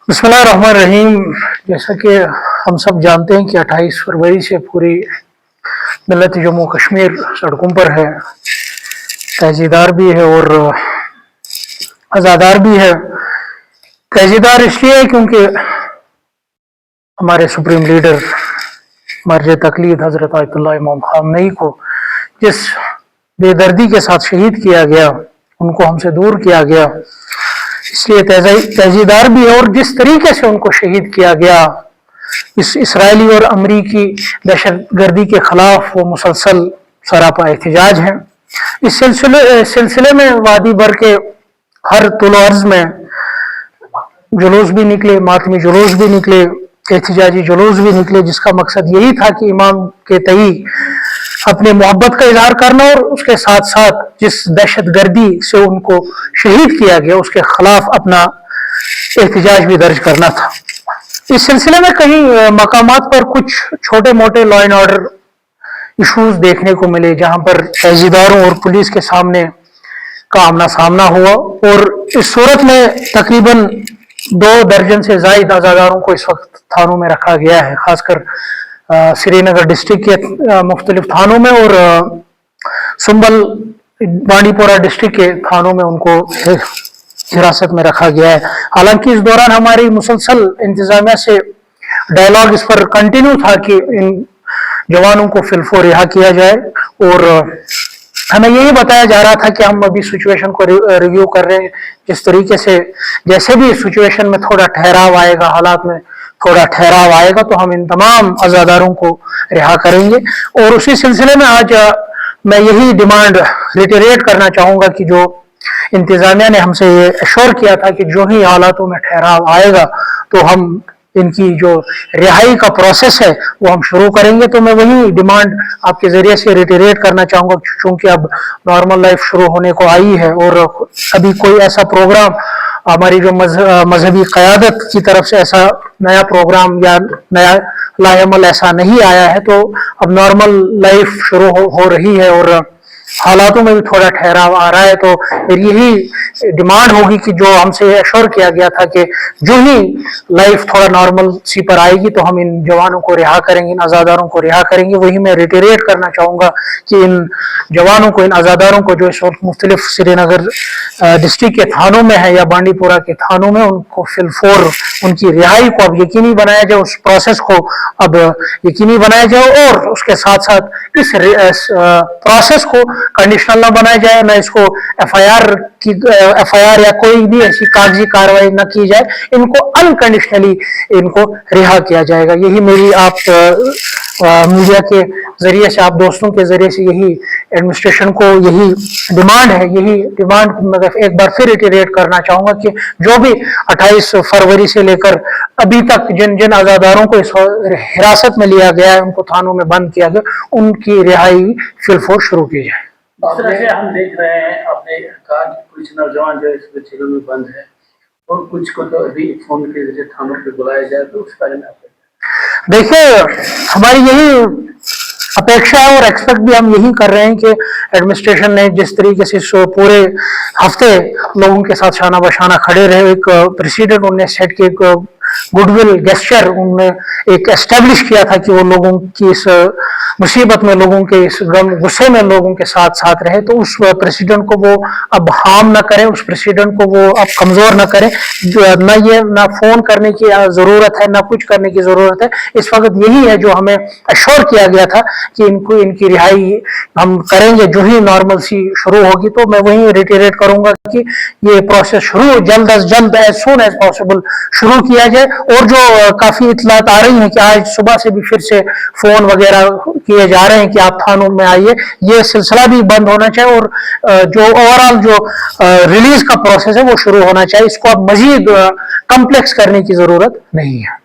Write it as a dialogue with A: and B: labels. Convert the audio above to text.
A: बिस्मिल्लाहिर्रहमानिर्रहीम। जैसा कि हम सब जानते हैं कि 28 फरवरी से पूरी मिलत जम्मू कश्मीर सड़कों पर है। तहजीदार भी है और आज़ादार भी है। तहजीदार इसलिए है क्योंकि हमारे सुप्रीम लीडर मर्ज तकलीद हज़रत आयतुल्लाह इमाम ख़ामनई को जिस बेदर्दी के साथ शहीद किया गया, उनको हमसे दूर किया गया, इसलिए तहजीदार भी है। और जिस तरीके से उनको शहीद किया गया, इस इसराइली और अमरीकी दहशत गर्दी के खिलाफ वो मुसलसल सरापा एहतजाज हैं। इस सिलसिले में वादी भर के हर तुलो अर्ज में जुलूस भी निकले, मातमी जुलूस भी निकले, एहतजाजी जुलूस भी निकले, जिसका मकसद यही था कि इमाम के तई अपने मोहब्बत का इजहार करना और उसके साथ साथ जिस दहशत गर्दी से उनको शहीद किया गया उसके खिलाफ अपना एहतजाज भी दर्ज करना था। इस सिलसिले में कई मकामात पर कुछ छोटे मोटे लॉ एंड ऑर्डर इश्यूज देखने को मिले, जहां पर तहजीदारों और पुलिस के सामने का आमना सामना हुआ। और इस सूरत में तकरीबन 2 दर्जन से जायद आज़ादारों को इस वक्त थानों में रखा गया है, खासकर श्रीनगर डिस्ट्रिक्ट के मुख्तलिफ थानों में और सुंबल बांडीपोरा डिस्ट्रिक्ट के थानों में उनको हिरासत में रखा गया है। हालांकि इस दौरान हमारी मुसलसल इंतजामिया से डायलॉग इस पर कंटिन्यू था कि इन जवानों को फिलफो रिहा किया जाए और हमें यही बताया जा रहा था कि हम अभी सिचुएशन को रिव्यू कर रहे हैं। जिस तरीके से जैसे भी सिचुएशन में थोड़ा ठहराव आएगा, हालात में थोड़ा ठहराव आएगा, तो हम इन तमाम आज़ादारों को रिहा करेंगे। और उसी सिलसिले में आज मैं यही डिमांड रिटेरेट करना चाहूँगा कि जो इंतजामिया ने हमसे ये एश्योर किया था कि जो ही हालातों में ठहराव आएगा तो हम इनकी जो रिहाई का प्रोसेस है वो हम शुरू करेंगे। तो मैं वही डिमांड आपके ज़रिए से रिटेरेट करना चाहूँगा, क्योंकि अब नॉर्मल लाइफ शुरू होने को आई है और अभी कोई ऐसा प्रोग्राम हमारी जो मजहबी क़यादत की तरफ से ऐसा नया प्रोग्राम या नया लाएमल ऐसा नहीं आया है। तो अब नॉर्मल लाइफ शुरू हो रही है और हालातों में भी थोड़ा ठहराव आ रहा है। तो मेरी यही डिमांड होगी कि जो हमसे एश्योर किया गया था कि जो ही लाइफ थोड़ा नॉर्मल सी पर आएगी तो हम इन जवानों को रिहा करेंगे, इन आज़ादारों को रिहा करेंगे। वही मैं रिटेरेट करना चाहूँगा कि इन जवानों को, इन आज़ादारों को जो इस वक्त मुख्तलिफ श्रीनगर डिस्ट्रिक्ट के थानों में है या बांडीपोरा के थानों में, उनको फिलफोर उनकी रिहाई को अब यकीनी बनाया जाए, उस प्रोसेस को अब यकीनी बनाया जाए और उसके साथ साथ इस प्रोसेस को कंडीशनल ना बनाया जाए, ना इसको एफआईआर या कोई भी ऐसी कागजी कार्रवाई न की जाए। इनको अनकंडीशनली इनको रिहा किया जाएगा। यही मेरी आप मीडिया के जरिए से, आप दोस्तों के जरिए से यही एडमिनिस्ट्रेशन को यही डिमांड है। यही डिमांड मैं एक बार फिर रिटेरेट करना चाहूँगा कि जो भी 28 फरवरी से लेकर अभी तक जिन जिन आज़ादारों को इस हिरासत में लिया गया है, उनको थानों में बंद किया गया, उनकी रिहाई फिलफोर शुरू की जाए।
B: इस तरह से हम देख रहे हैं, आपने कहा कि कुछ नौजवान जो इस जेलों में बंद है और कुछ को तो अभी फोन के जरिए थानों पे बुलाया जाए, तो उस बारे में आप
A: देखिए, हमारी यही अपेक्षा है और एक्सपेक्ट भी हम यही कर रहे हैं कि एडमिनिस्ट्रेशन ने जिस तरीके से पूरे हफ्ते लोगों के साथ शाना बशाना खड़े रहे, एक प्रेसिडेंट उन्होंने सेट किया, एक गुडविल गेस्चर उन्होंने एक एस्टेब्लिश किया था कि वो लोगों की इस मुसीबत में, लोगों के इस गम गुस्से में लोगों के साथ साथ रहे। तो उस प्रेसिडेंट को वो अब हार्म ना करें, उस प्रेसिडेंट को वो अब कमजोर ना करें। ना फोन करने की जरूरत है, ना कुछ करने की जरूरत है। इस वक्त यही है जो हमें एश्योर किया गया था कि इनकी रिहाई हम करेंगे जो ही नॉर्मल सी शुरू होगी। तो मैं वही रिटेरेट करूंगा कि ये प्रोसेस शुरू जल्द अज जल्द, एज सून एज पॉसिबल शुरू किया जाए। और जो काफी इतलात आ रही हैं कि आज सुबह से भी फिर से फोन वगैरह किए जा रहे हैं कि आप थानों में आइए, ये सिलसिला भी बंद होना चाहिए और जो ओवरऑल जो रिलीज का प्रोसेस है वो शुरू होना चाहिए। इसको अब मजीद कम्प्लेक्स करने की जरूरत नहीं है।